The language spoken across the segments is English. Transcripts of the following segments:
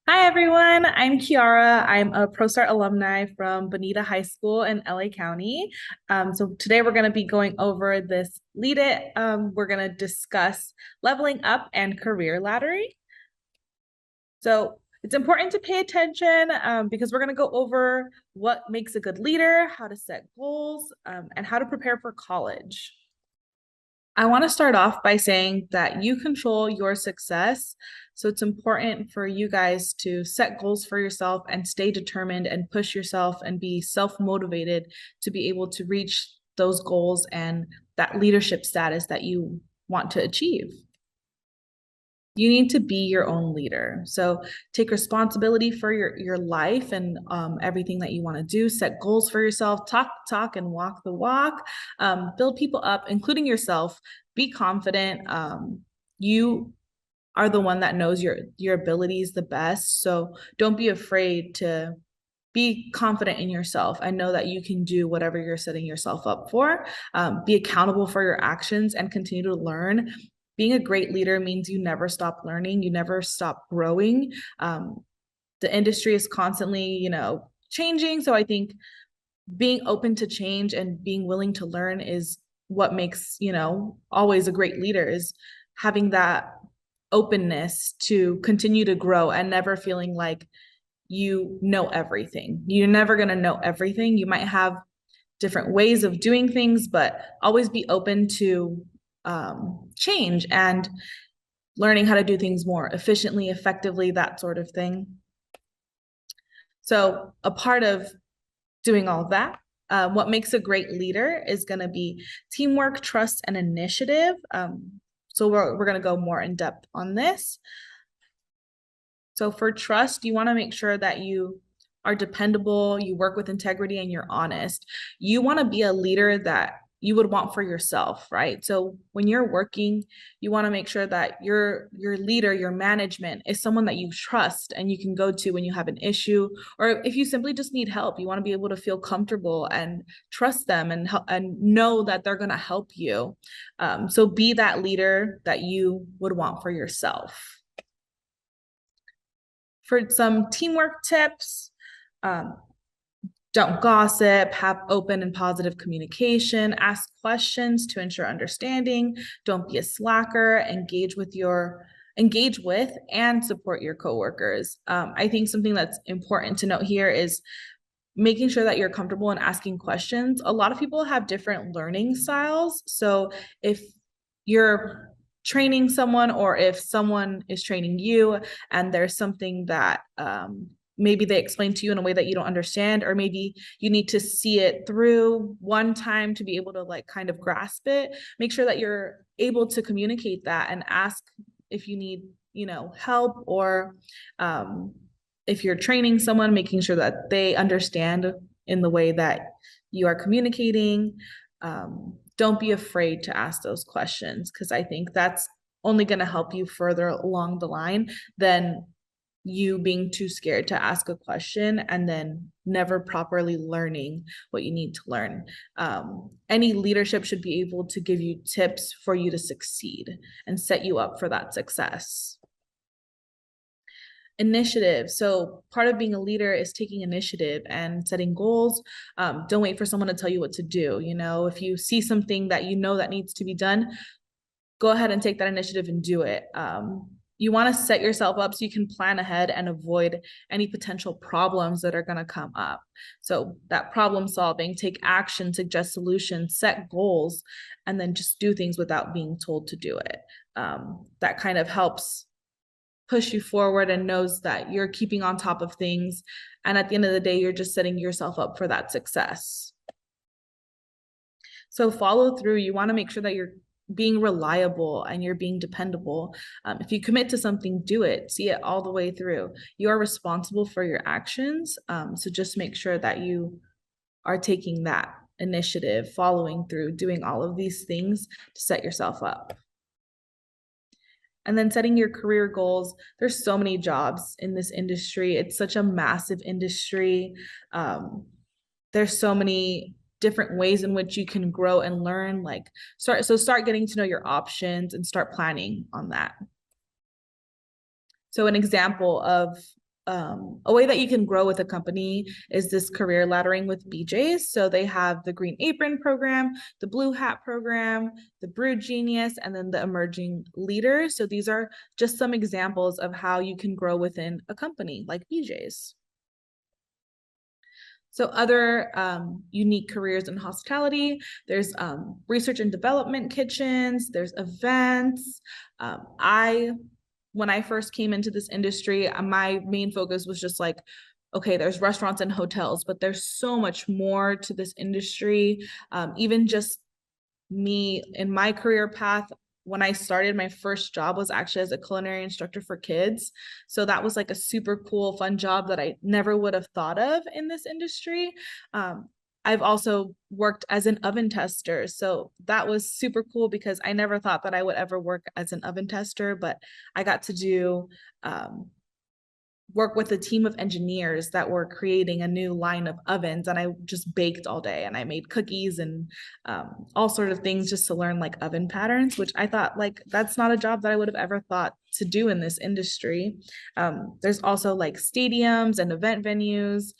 Hi everyone, I'm Kiara. I'm a ProStart alumni from Bonita High School in LA County. So today we're going to be going over this Lead It. We're going to discuss leveling up and career laddering. So it's important to pay attention because we're going to go over what makes a good leader, how to set goals, and how to prepare for college. I want to start off by saying that you control your success. So it's important for you guys to set goals for yourself and stay determined and push yourself and be self-motivated to be able to reach those goals and that leadership status that you want to achieve. You need to be your own leader. So take responsibility for your life and everything that you want to do. Set goals for yourself. Talk and walk the walk. Build people up, including yourself. Be confident. You are the one that knows your abilities the best. So don't be afraid to be confident in yourself and know that you can do whatever you're setting yourself up for. Be accountable for your actions and continue to learn. Being a great leader means you never stop learning, you never stop growing. The industry is constantly, changing. So I think being open to change and being willing to learn is what makes, always a great leader, is having that openness to continue to grow and never feeling like you know everything. You're never going to know everything. You might have different ways of doing things, but always be open to change and learning how to do things more efficiently, effectively, that sort of thing. So, a part of doing all of that, what makes a great leader is going to be teamwork, trust, and initiative. So, we're going to go more in depth on this. So, for trust, you want to make sure that you are dependable, you work with integrity, and you're honest. You want to be a leader that you would want for yourself, right? So when you're working, you want to make sure that your leader, your management is someone that you trust and you can go to when you have an issue, or if you simply just need help. You want to be able to feel comfortable and trust them and help and know that they're going to help you. So be that leader that you would want for yourself. For some teamwork tips, um, don't gossip, have open and positive communication, ask questions to ensure understanding, don't be a slacker, engage with and support your coworkers. I think something that's important to note here is making sure that you're comfortable in asking questions. A lot of people have different learning styles. So if you're training someone or if someone is training you and there's something that maybe they explain to you in a way that you don't understand, or maybe you need to see it through one time to be able to like kind of grasp it, make sure that you're able to communicate that and ask if you need, help, or if you're training someone, making sure that they understand in the way that you are communicating. Don't be afraid to ask those questions, because I think that's only going to help you further along the line than you being too scared to ask a question and then never properly learning what you need to learn. Any leadership should be able to give you tips for you to succeed and set you up for that success. Initiative. So part of being a leader is taking initiative and setting goals. Don't wait for someone to tell you what to do. If you see something that that needs to be done, go ahead and take that initiative and do it. You want to set yourself up so you can plan ahead and avoid any potential problems that are going to come up. So that problem solving, take action, suggest solutions, set goals, and then just do things without being told to do it. That kind of helps push you forward and knows that you're keeping on top of things. And at the end of the day, you're just setting yourself up for that success. So follow through. You want to make sure that you're being reliable and you're being dependable. If you commit to something, do it. See it all the way through. You are responsible for your actions. So just make sure that you are taking that initiative, following through, doing all of these things to set yourself up. And then setting your career goals. There's so many jobs in this industry. It's such a massive industry. There's so many different ways in which you can grow and learn. Start getting to know your options and start planning on that. So an example of a way that you can grow with a company is this career laddering with BJ's. So they have the Green Apron program, the Blue Hat program, the Brew Genius, and then the Emerging Leader. So these are just some examples of how you can grow within a company like BJ's. So other unique careers in hospitality, there's research and development kitchens, there's events. When I first came into this industry, my main focus was just like, okay, there's restaurants and hotels, but there's so much more to this industry. Even just me in my career path, when I started, my first job was actually as a culinary instructor for kids. So that was like a super cool, fun job that I never would have thought of in this industry. I've also worked as an oven tester. So that was super cool because I never thought that I would ever work as an oven tester, but I got to do work with a team of engineers that were creating a new line of ovens, and I just baked all day and I made cookies and all sort of things just to learn like oven patterns, which I thought like that's not a job that I would have ever thought to do in this industry. There's also like stadiums and event venues.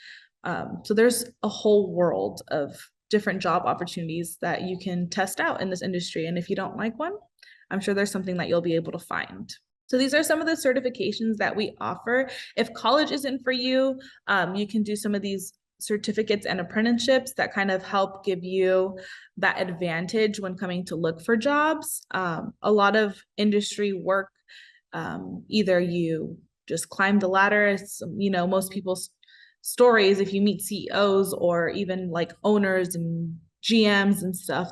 So there's a whole world of different job opportunities that you can test out in this industry. And if you don't like one, I'm sure there's something that you'll be able to find. So these are some of the certifications that we offer. If college isn't for you, you can do some of these certificates and apprenticeships that kind of help give you that advantage when coming to look for jobs. A lot of industry work, either you just climb the ladder, as, most people's stories, if you meet CEOs or even like owners and GMs and stuff,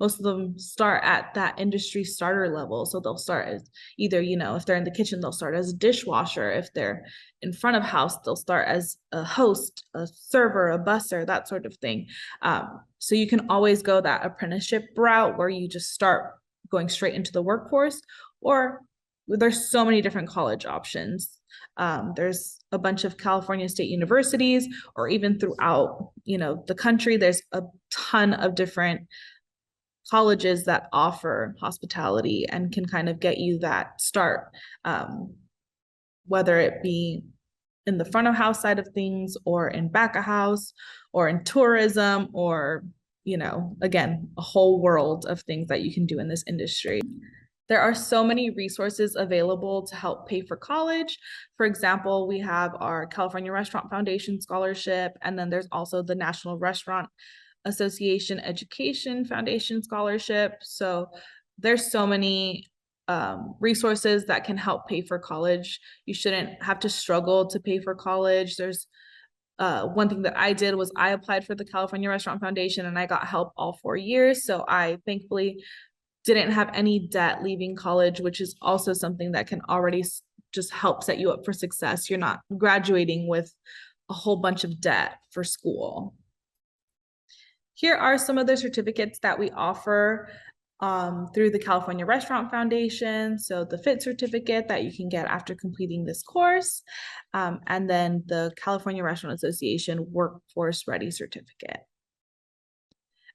most of them start at that industry starter level. So they'll start as either, if they're in the kitchen, they'll start as a dishwasher. If they're in front of house, they'll start as a host, a server, a busser, that sort of thing. So you can always go that apprenticeship route where you just start going straight into the workforce, or there's so many different college options. There's a bunch of California state universities, or even throughout, the country, there's a ton of different colleges that offer hospitality and can kind of get you that start, whether it be in the front of house side of things, or in back of house, or in tourism, or, again, a whole world of things that you can do in this industry. There are so many resources available to help pay for college. For example, we have our California Restaurant Foundation Scholarship, and then there's also the National Restaurant Association Education Foundation Scholarship. So there's so many resources that can help pay for college. You shouldn't have to struggle to pay for college. There's one thing that I did was I applied for the California Restaurant Foundation and I got help all 4 years. So I thankfully didn't have any debt leaving college, which is also something that can already just help set you up for success. You're not graduating with a whole bunch of debt for school. Here are some of the certificates that we offer through the California Restaurant Foundation. So the FIT certificate that you can get after completing this course, and then the California Restaurant Association Workforce Ready certificate.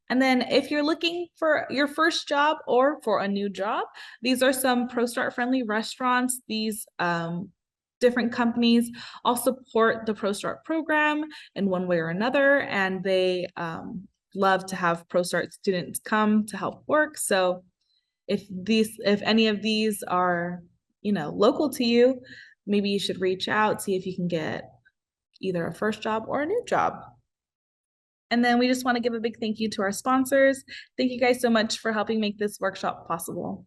And then if you're looking for your first job or for a new job, these are some ProStart friendly restaurants. These different companies all support the ProStart program in one way or another, and they love to have ProStart students come to help work. So if any of these are, local to you, maybe you should reach out, see if you can get either a first job or a new job. And then we just want to give a big thank you to our sponsors. Thank you guys so much for helping make this workshop possible.